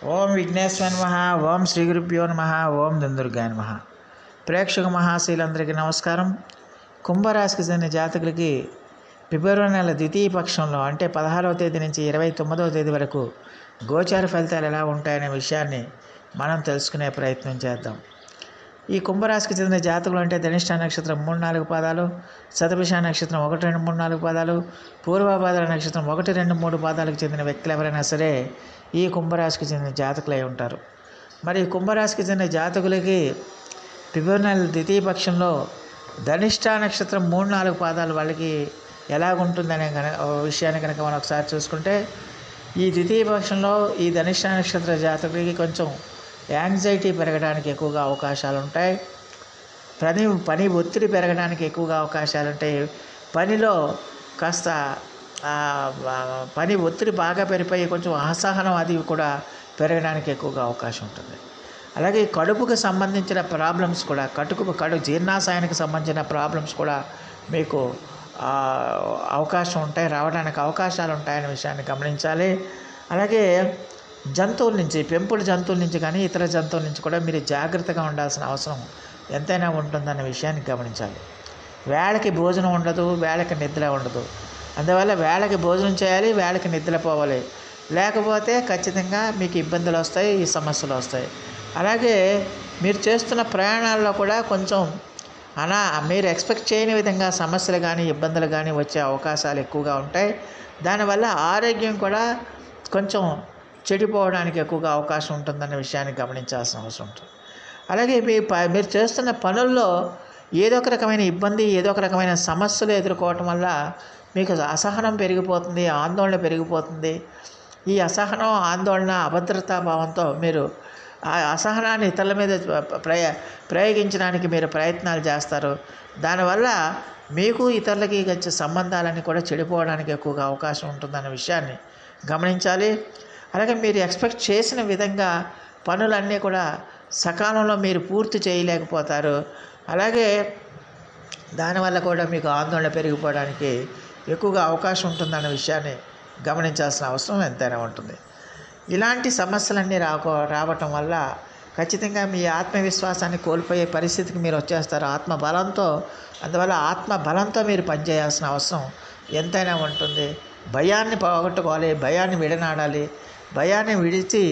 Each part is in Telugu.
ఓం విఘ్నేశ్వర నమః. ఓం శ్రీ గురుభ్యో నమః. ఓం దుందుర్గాయ నమః. ప్రేక్షక మహాశీలందరికీ నమస్కారం. కుంభరాశికి చెందిన జాతకులకి ఫిబ్రవరి నెల ద్వితీయ పక్షంలో అంటే 16వ తేదీ నుంచి 29వ తేదీ వరకు గోచార ఫలితాలు ఎలా ఉంటాయనే విషయాన్ని మనం తెలుసుకునే ప్రయత్నం చేద్దాం. ఈ కుంభరాశికి చెందిన జాతకులు అంటే ధనిష్ట నక్షత్రం 3-4 పాదాలు, శతభిష నక్షత్రం 1-2-3-4 పాదాలు, పూర్వభాద్ర నక్షత్రం 1-2-3 పాదాలకు చెందిన వ్యక్తులు ఎవరైనా సరే ఈ కుంభరాశికి చెందిన జాతకులై ఉంటారు. మరి ఈ కుంభరాశికి చెందిన జాతకులకి ఫిబ్రవరి నెల ద్వితీయ పక్షంలో ధనిష్ట నక్షత్రం 3-4 పాదాలు వాళ్ళకి ఎలాగుంటుందనే విషయాన్ని కనుక మనం ఒకసారి చూసుకుంటే, ఈ ద్వితీయ పక్షంలో ఈ ధనిష్ట నక్షత్ర జాతకులకి కొంచెం యాంగ్జైటీ పెరగడానికి ఎక్కువగా అవకాశాలు ఉంటాయి. పని ఒత్తిడి పెరగడానికి ఎక్కువగా అవకాశాలు ఉంటాయి. పనిలో కాస్త పని ఒత్తిడి బాగా పెరిగిపోయి కొంచెం అసహనం అది కూడా పెరగడానికి ఎక్కువగా అవకాశం ఉంటుంది. అలాగే కడుపుకు సంబంధించిన ప్రాబ్లమ్స్ కూడా కడుపు జీర్ణాశయానికి సంబంధించిన ప్రాబ్లమ్స్ కూడా మీకు అవకాశం ఉంటాయి, రావడానికి అవకాశాలు ఉంటాయనే విషయాన్ని గమనించాలి. అలాగే జంతువుల నుంచి, పెంపుడు జంతువుల నుంచి కానీ ఇతర జంతువుల నుంచి కూడా మీరు జాగ్రత్తగా ఉండాల్సిన అవసరం ఎంతైనా ఉంటుందన్న విషయాన్ని గమనించాలి. వేళకి భోజనం ఉండదు, వేళకి నిద్ర ఉండదు. అందువల్ల వేళకి భోజనం చేయాలి, వేళకి నిద్ర పోవాలి. లేకపోతే ఖచ్చితంగా మీకు ఇబ్బందులు వస్తాయి, ఈ సమస్యలు వస్తాయి. అలాగే మీరు చేస్తున్న ప్రయాణాల్లో కూడా కొంచెం మీరు ఎక్స్పెక్ట్ చేయని విధంగా సమస్యలు కానీ ఇబ్బందులు కానీ వచ్చే అవకాశాలు ఎక్కువగా ఉంటాయి. దానివల్ల ఆరోగ్యం కూడా కొంచెం చెడిపోవడానికి ఎక్కువగా అవకాశం ఉంటుందన్న విషయాన్ని గమనించాల్సిన అవసరం ఉంటుంది. అలాగే మీరు చేస్తున్న పనుల్లో ఏదో ఒక రకమైన ఇబ్బంది, ఏదో ఒక రకమైన సమస్యలు ఎదుర్కోవటం వల్ల మీకు అసహనం పెరిగిపోతుంది, ఆందోళన పెరిగిపోతుంది. ఈ అసహనం, ఆందోళన, అభద్రతా భావంతో మీరు ఆ అసహనాన్ని ఇతరుల మీద ప్రయోగించడానికి మీరు ప్రయత్నాలు చేస్తారు. దానివల్ల మీకు ఇతరులకి వచ్చే సంబంధాలన్నీ కూడా చెడిపోవడానికి ఎక్కువగా అవకాశం ఉంటుందన్న విషయాన్ని గమనించాలి. అలాగే మీరు ఎక్స్పెక్ట్ చేసిన విధంగా పనులన్నీ కూడా సకాలంలో మీరు పూర్తి చేయలేకపోతారు. అలాగే దానివల్ల కూడా మీకు ఆందోళన పెరిగిపోవడానికి ఎక్కువగా అవకాశం ఉంటుందన్న విషయాన్ని గమనించాల్సిన అవసరం ఎంతైనా ఉంటుంది. ఇలాంటి సమస్యలన్నీ రావటం వల్ల ఖచ్చితంగా మీ ఆత్మవిశ్వాసాన్ని కోల్పోయే పరిస్థితికి మీరు వచ్చేస్తారు ఆత్మబలంతో. అందువల్ల ఆత్మబలంతో మీరు పనిచేయాల్సిన అవసరం ఎంతైనా ఉంటుంది. భయాన్ని పోగొట్టుకోవాలి, భయాన్ని విడనాడాలి. భయాన్ని విడిచి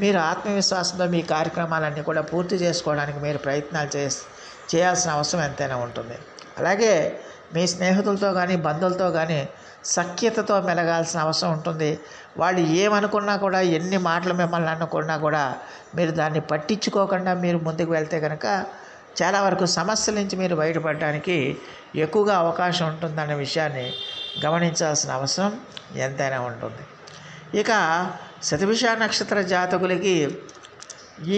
మీరు ఆత్మవిశ్వాసంతో మీ కార్యక్రమాలన్నీ కూడా పూర్తి చేసుకోవడానికి మీరు ప్రయత్నాలు చేయాల్సిన అవసరం ఎంతైనా ఉంటుంది. అలాగే మీ స్నేహితులతో కానీ బంధువులతో కానీ సఖ్యతతో మెలగాల్సిన అవసరం ఉంటుంది. వాళ్ళు ఏమనుకున్నా కూడా, ఎన్ని మాటలు మిమ్మల్ని అనుకున్నా కూడా మీరు దాన్ని పట్టించుకోకుండా మీరు ముందుకు వెళ్తే కనుక చాలా వరకు సమస్యల నుంచి మీరు బయటపడడానికి ఎక్కువగా అవకాశం ఉంటుందన్న విషయాన్ని గమనించాల్సిన అవసరం ఎంతైనా ఉంటుంది. ఇక శతభిష నక్షత్ర జాతకులకి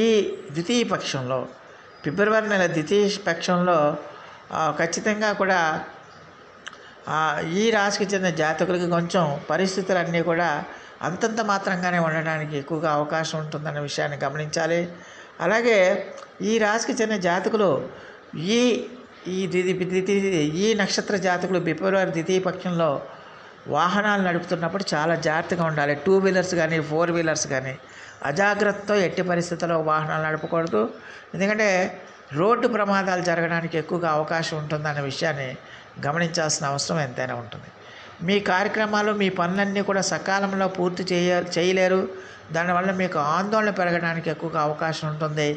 ఈ ద్వితీయ పక్షంలో ఫిబ్రవరి నెల ద్వితీయ పక్షంలో ఖచ్చితంగా కూడా ఈ రాశికి చెందిన జాతకులకి కొంచెం పరిస్థితులన్నీ కూడా అంతంత మాత్రంగానే ఉండడానికి ఎక్కువగా అవకాశం ఉంటుందన్న విషయాన్ని గమనించాలి. అలాగే ఈ రాశికి చెందిన జాతకులు ఈ నక్షత్ర జాతకులు ఫిబ్రవరి ద్వితీయ పక్షంలో వాహనాలు నడుపుతున్నప్పుడు చాలా జాగ్రత్తగా ఉండాలి. 2 వీలర్స్ కానీ 4 వీలర్స్ కానీ అజాగ్రత్తతో ఎట్టి పరిస్థితుల్లో వాహనాలు నడపకూడదు. ఎందుకంటే రోడ్డు ప్రమాదాలు జరగడానికి ఎక్కువగా అవకాశం ఉంటుందన్న విషయాన్ని గమనించాల్సిన అవసరం ఎంతైనా ఉంటుంది. మీ కార్యక్రమాలు, మీ పనులన్నీ కూడా సకాలంలో పూర్తి చేయలేరు. దానివల్ల మీకు ఆందోళన పెరగడానికి ఎక్కువగా అవకాశం ఉంటుంది.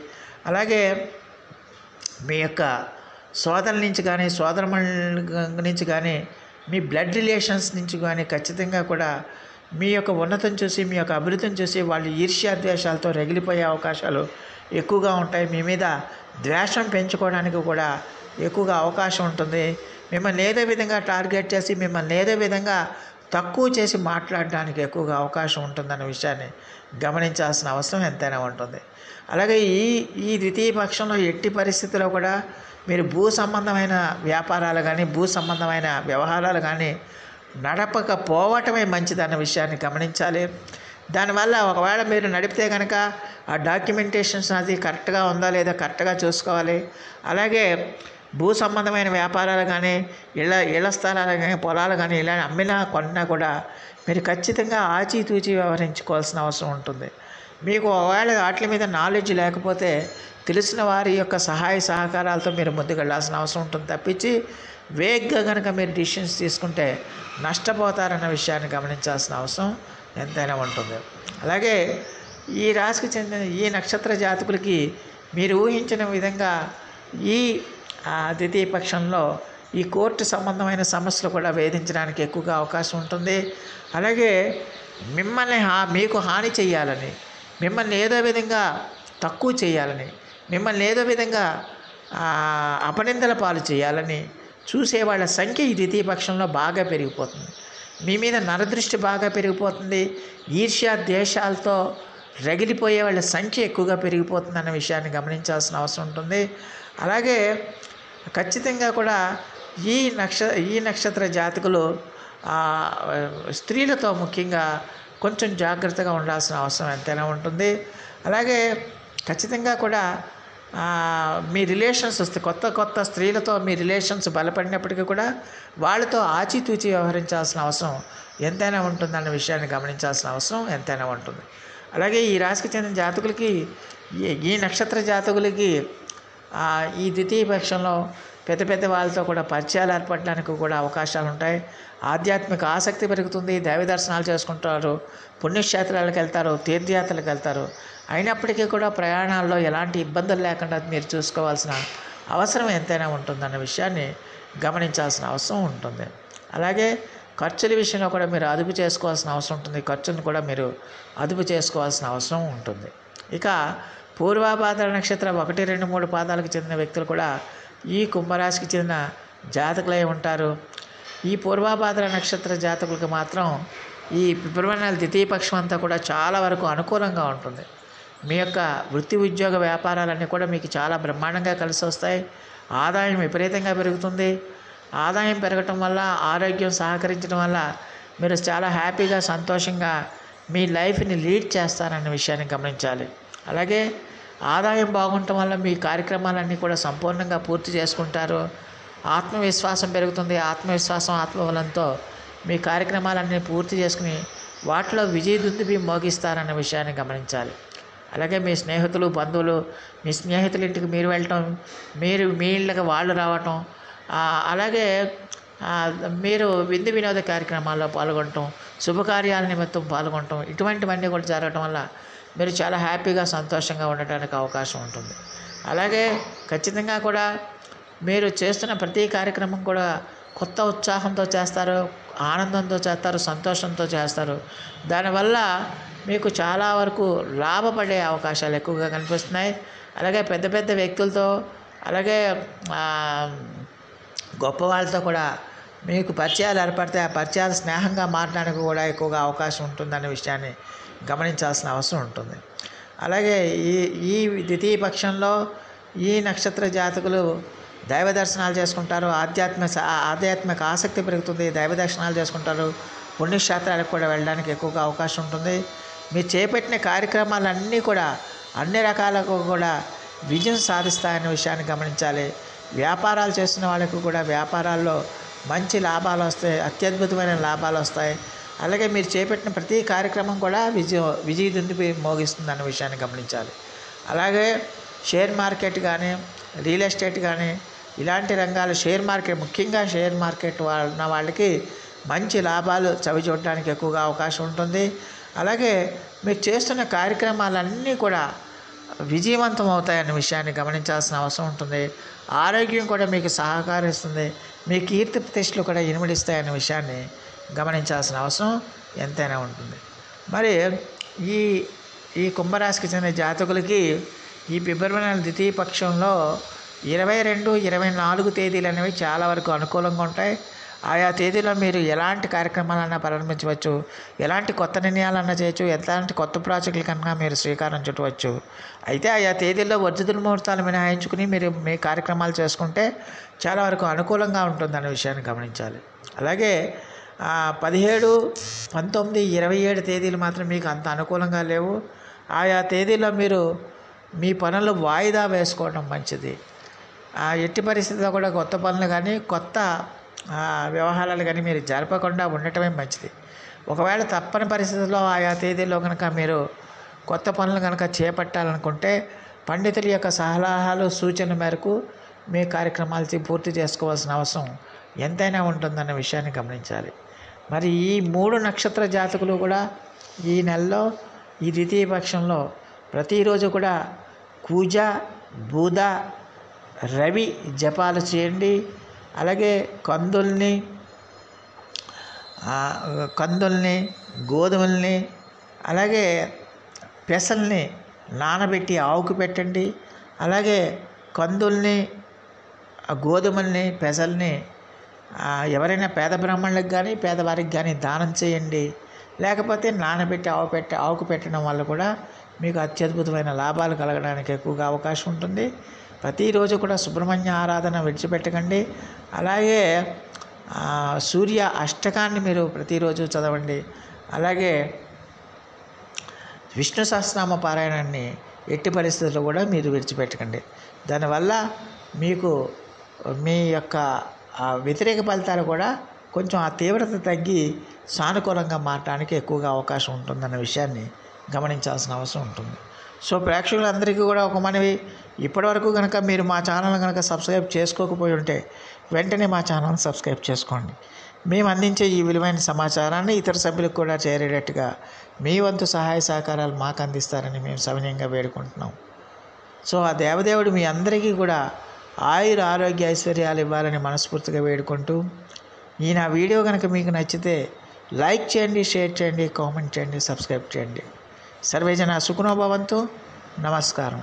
అలాగే మీ యొక్క సోదరుల నుంచి కానీ సోదరుల నుంచి కానీ మీ బ్లడ్ రిలేషన్స్ నుంచి కానీ ఖచ్చితంగా కూడా మీ యొక్క ఉన్నతం చూసి, మీ యొక్క అభివృద్ధిని చూసి వాళ్ళు ఈర్ష్యాద్వేషాలతో రగిలిపోయే అవకాశాలు ఎక్కువగా ఉంటాయి. మీ మీద ద్వేషం పెంచుకోవడానికి కూడా ఎక్కువగా అవకాశం ఉంటుంది. మిమ్మల్ని ఏదో విధంగా టార్గెట్ చేసి, మిమ్మల్ని ఏదో విధంగా తక్కువ చేసి మాట్లాడడానికి ఎక్కువగా అవకాశం ఉంటుందన్న విషయాన్ని గమనించాల్సిన అవసరం ఎంతైనా ఉంటుంది. అలాగే ఈ ద్వితీయ పక్షంలో ఎట్టి పరిస్థితుల్లో కూడా మీరు భూ సంబంధమైన వ్యాపారాలు కానీ భూ సంబంధమైన వ్యవహారాలు కానీ నడపకపోవటమే మంచిదన్న విషయాన్ని గమనించాలి. దానివల్ల ఒకవేళ మీరు నడిపితే కనుక ఆ డాక్యుమెంటేషన్స్ అది కరెక్ట్గా ఉందా లేదా కరెక్ట్గా చూసుకోవాలి. అలాగే భూ సంబంధమైన వ్యాపారాలు కానీ ఇళ్ల స్థలాలు కానీ పొలాలు కానీ ఇలా అమ్మినా కొన్నా కూడా మీరు ఖచ్చితంగా ఆచితూచి వ్యవహరించుకోవాల్సిన అవసరం ఉంటుంది. మీకు ఒకవేళ వాటి మీద నాలెడ్జ్ లేకపోతే తెలిసిన వారి యొక్క సహాయ సహకారాలతో మీరు ముందుకు వెళ్ళాల్సిన అవసరం ఉంటుంది తప్పించి వేగ్గా కనుక మీరు డిసిషన్స్ తీసుకుంటే నష్టపోతారన్న విషయాన్ని గమనించాల్సిన అవసరం ఎంతైనా ఉంటుంది. అలాగే ఈ రాశికి చెందిన ఈ నక్షత్ర జాతకులకి మీరు ఊహించిన విధంగా ఈ ద్వితీయ పక్షంలో ఈ కోర్టు సంబంధమైన సమస్యలు కూడా వేధించడానికి ఎక్కువగా అవకాశం ఉంటుంది. అలాగే మిమ్మల్ని మీకు హాని చేయాలని, మిమ్మల్ని ఏదో విధంగా తక్కువ చేయాలని, మిమ్మల్ని ఏదో విధంగా అపనిందల పాలు చేయాలని చూసేవాళ్ళ సంఖ్య ఈ ద్వితీయ పక్షంలో బాగా పెరిగిపోతుంది. మీ మీద నరదృష్టి బాగా పెరిగిపోతుంది. ఈర్ష్య ద్వేషాలతో రగిలిపోయే వాళ్ళ సంఖ్య ఎక్కువగా పెరిగిపోతుంది అన్న విషయాన్ని గమనించాల్సిన అవసరం ఉంటుంది. అలాగే ఖచ్చితంగా కూడా ఈ నక్షత్ర జాతకులు స్త్రీలతో ముఖ్యంగా కొంచెం జాగ్రత్తగా ఉండాల్సిన అవసరం ఎంతైనా ఉంటుంది. అలాగే ఖచ్చితంగా కూడా మీ రిలేషన్స్ వస్తే కొత్త స్త్రీలతో మీ రిలేషన్స్ బలపడినప్పటికీ కూడా వాళ్ళతో ఆచితూచి వ్యవహరించాల్సిన అవసరం ఎంతైనా ఉంటుందన్న విషయాన్ని గమనించాల్సిన అవసరం ఎంతైనా ఉంటుంది. అలాగే ఈ రాశికి చెందిన జాతకులకి ఈ నక్షత్ర జాతకులకి ఈ ద్వితీయ పక్షంలో పెద్ద వాళ్ళతో కూడా పరిచయాలు ఏర్పడడానికి కూడా అవకాశాలు ఉంటాయి. ఆధ్యాత్మిక ఆసక్తి పెరుగుతుంది. దైవ దర్శనాలు చేసుకుంటారు, పుణ్యక్షేత్రాలకు వెళ్తారు, తీర్థయాత్రలకు వెళ్తారు. అయినప్పటికీ కూడా ప్రయాణాల్లో ఎలాంటి ఇబ్బందులు లేకుండా మీరు చూసుకోవాల్సిన అవసరం ఎంతైనా ఉంటుందన్న విషయాన్ని గమనించాల్సిన అవసరం ఉంటుంది. అలాగే ఖర్చుల విషయంలో కూడా మీరు అదుపు చేసుకోవాల్సిన అవసరం ఉంటుంది. ఖర్చులను కూడా మీరు అదుపు చేసుకోవాల్సిన అవసరం ఉంటుంది. ఇక పూర్వాభాద్ర నక్షత్రం 1, 2, 3 పాదాలకు చెందిన వ్యక్తులు కూడా ఈ కుంభరాశికి చెందిన జాతకులై ఉంటారు. ఈ పూర్వాభాద్ర నక్షత్ర జాతకులకు మాత్రం ఈ ఫిబ్రవరి నెల ద్వితీయ పక్షం అంతా కూడా చాలా వరకు అనుకూలంగా ఉంటుంది. మీ యొక్క వృత్తి ఉద్యోగ వ్యాపారాలన్నీ కూడా మీకు చాలా బ్రహ్మాండంగా కలిసి వస్తాయి. ఆదాయం విపరీతంగా పెరుగుతుంది. ఆదాయం పెరగటం వల్ల, ఆరోగ్యం సహకరించడం వల్ల మీరు చాలా హ్యాపీగా సంతోషంగా మీ లైఫ్ని లీడ్ చేస్తారన్న విషయాన్ని గమనించాలి. అలాగే ఆదాయం బాగుండటం వల్ల మీ కార్యక్రమాలన్నీ కూడా సంపూర్ణంగా పూర్తి చేసుకుంటారు. ఆత్మవిశ్వాసం పెరుగుతుంది. ఆత్మవిశ్వాసం ఆత్మబలంతో మీ కార్యక్రమాలన్నీ పూర్తి చేసుకుని వాటిలో విజయదుందుబి మోగిస్తారన్న విషయాన్ని గమనించాలి. అలాగే మీ స్నేహితులు, బంధువులు, మీ స్నేహితుల ఇంటికి మీరు వెళ్ళటం, మీ ఇళ్ళకి వాళ్ళు రావటం, అలాగే మీరు విందు వినోద కార్యక్రమాల్లో పాల్గొనటం, శుభకార్యాల నిమిత్తం పాల్గొనటం, ఇటువంటివన్నీ కూడా జరగటం వల్ల మీరు చాలా హ్యాపీగా సంతోషంగా ఉండటానికి అవకాశం ఉంటుంది. అలాగే ఖచ్చితంగా కూడా మీరు చేస్తున్న ప్రతి కార్యక్రమం కూడా కొత్త ఉత్సాహంతో చేస్తారు, ఆనందంతో చేస్తారు, సంతోషంతో చేస్తారు. దానివల్ల మీకు చాలా వరకు లాభపడే అవకాశాలు ఎక్కువగా కనిపిస్తున్నాయి. అలాగే పెద్ద వ్యక్తులతో, అలాగే గొప్ప వాళ్ళతో కూడా మీకు పరిచయాలు ఏర్పడితే ఆ పరిచయాలు స్నేహంగా మారడానికి కూడా ఎక్కువగా అవకాశం ఉంటుందనే విషయాన్ని గమనించాల్సిన అవసరం ఉంటుంది. అలాగే ఈ ద్వితీయ పక్షంలో ఈ నక్షత్ర జాతకులు దైవ దర్శనాలు చేసుకుంటారు. ఆధ్యాత్మిక ఆసక్తి పెరుగుతుంది. దైవ దర్శనాలు చేసుకుంటారు. పుణ్యక్షేత్రాలకు కూడా వెళ్ళడానికి ఎక్కువగా అవకాశం ఉంటుంది. మీరు చేపట్టిన కార్యక్రమాలన్నీ కూడా అన్ని రకాలకు కూడా విజయం సాధిస్తాయనే విషయాన్ని గమనించాలి. వ్యాపారాలు చేస్తున్న వాళ్ళకు కూడా వ్యాపారాల్లో మంచి లాభాలు వస్తాయి, అత్యద్భుతమైన లాభాలు వస్తాయి. అలాగే మీరు చేపట్టిన ప్రతి కార్యక్రమం కూడా విజయదుందుబి మోగిస్తుంది అన్న విషయాన్ని గమనించాలి. అలాగే షేర్ మార్కెట్ కానీ, రియల్ ఎస్టేట్ కానీ, ఇలాంటి రంగాలు, ముఖ్యంగా షేర్ మార్కెట్ ఉన్న వాళ్ళకి మంచి లాభాలు చవిచూడటానికి ఎక్కువగా అవకాశం ఉంటుంది. అలాగే మీరు చేస్తున్న కార్యక్రమాలన్నీ కూడా విజయవంతం అవుతాయన్న విషయాన్ని గమనించాల్సిన అవసరం ఉంటుంది. ఆరోగ్యం కూడా మీకు సహకరిస్తుంది. మీ కీర్తి ప్రతిష్టలు కూడా ఇనుమడిస్తాయన్న విషయాన్ని గమనించాల్సిన అవసరం ఎంతైనా ఉంటుంది. మరి ఈ కుంభరాశికి చెందిన జాతకులకి ఈ ఫిబ్రవరి నెల ద్వితీయ పక్షంలో 22, 24 తేదీలు అనేవి చాలా వరకు అనుకూలంగా ఉంటాయి. ఆయా తేదీలో మీరు ఎలాంటి కార్యక్రమాలన్నా ప్రారంభించవచ్చు, ఎలాంటి కొత్త నిర్ణయాలన్నా చేయొచ్చు, ఎలాంటి కొత్త ప్రాజెక్టుల కన్నా మీరు శ్రీకారం చుట్టవచ్చు. అయితే ఆయా తేదీల్లో వర్జుతుల ముహూర్తాలు మినహాయించుకుని మీరు మీ కార్యక్రమాలు చేసుకుంటే చాలా వరకు అనుకూలంగా ఉంటుందనే విషయాన్ని గమనించాలి. అలాగే 17, 19, 27 తేదీలు మాత్రం మీకు అంత అనుకూలంగా లేవు. ఆయా తేదీల్లో మీరు మీ పనులు వాయిదా వేసుకోవడం మంచిది. ఎట్టి పరిస్థితుల్లో కూడా కొత్త పనులు కానీ, కొత్త వ్యవహారాలు కానీ మీరు జరపకుండా ఉండటమే మంచిది. ఒకవేళ తప్పని పరిస్థితుల్లో ఆయా తేదీల్లో కనుక మీరు కొత్త పనులు కనుక చేపట్టాలనుకుంటే పండితుల యొక్క సలహాలు సూచన మేరకు మీ కార్యక్రమాలు పూర్తి చేసుకోవాల్సిన అవసరం ఎంతైనా ఉంటుందన్న విషయాన్ని గమనించాలి. మరి ఈ 3 నక్షత్ర జాతకులు కూడా ఈ నెలలో ఈ ద్వితీయ పక్షంలో ప్రతిరోజు కూడా కూజ, బూద, రవి జపాలు చేయండి. అలాగే కందుల్ని, గోధుమల్ని, అలాగే పెసల్ని నానబెట్టి ఆవుకు పెట్టండి. అలాగే కందుల్ని, గోధుమల్ని, పెసల్ని ఎవరైనా పేద బ్రాహ్మణులకు కానీ పేదవారికి కానీ దానం చేయండి. లేకపోతే నానబెట్టి ఆవుకు పెట్టడం వల్ల కూడా మీకు అత్యద్భుతమైన లాభాలు కలగడానికి ఎక్కువగా అవకాశం ఉంటుంది. ప్రతిరోజు కూడా సుబ్రహ్మణ్య ఆరాధన విడిచిపెట్టకండి. అలాగే సూర్య అష్టకాన్ని మీరు ప్రతిరోజు చదవండి. అలాగే విష్ణు సహస్రనామ పారాయణాన్ని ఎట్టి పరిస్థితుల్లో కూడా మీరు విడిచిపెట్టకండి. దానివల్ల మీకు మీ యొక్క వ్యతిరేక ఫలితాలు కూడా కొంచెం ఆ తీవ్రత తగ్గి సానుకూలంగా మారడానికి ఎక్కువగా అవకాశం ఉంటుందన్న విషయాన్ని గమనించాల్సిన అవసరం ఉంటుంది. సో ప్రేక్షకులందరికీ కూడా ఒక మనవి, ఇప్పటివరకు కనుక మీరు మా ఛానల్ కనుక సబ్స్క్రైబ్ చేసుకోకపోయి ఉంటే వెంటనే మా ఛానల్ సబ్స్క్రైబ్ చేసుకోండి. మేము అందించే ఈ విలువైన సమాచారాన్ని ఇతర సభ్యులకు కూడా చేరేటట్టుగా మీ వంతు సహాయ సహకారాలు మాకు అందిస్తారని మేము సవినయంగా వేడుకుంటున్నాం. సో ఆ దేవదేవుడు మీ అందరికీ కూడా ఆయుర ఆరోగ్య ఐశ్వర్యాలు ఇవ్వాలని మనస్ఫూర్తిగా వేడుకుంటూ, ఈ నా వీడియో కనుక మీకు నచ్చితే లైక్ చేయండి, షేర్ చేయండి, కామెంట్ చేయండి, సబ్స్క్రైబ్ చేయండి. సర్వేజన సుఖినో భవంతు. నమస్కారం.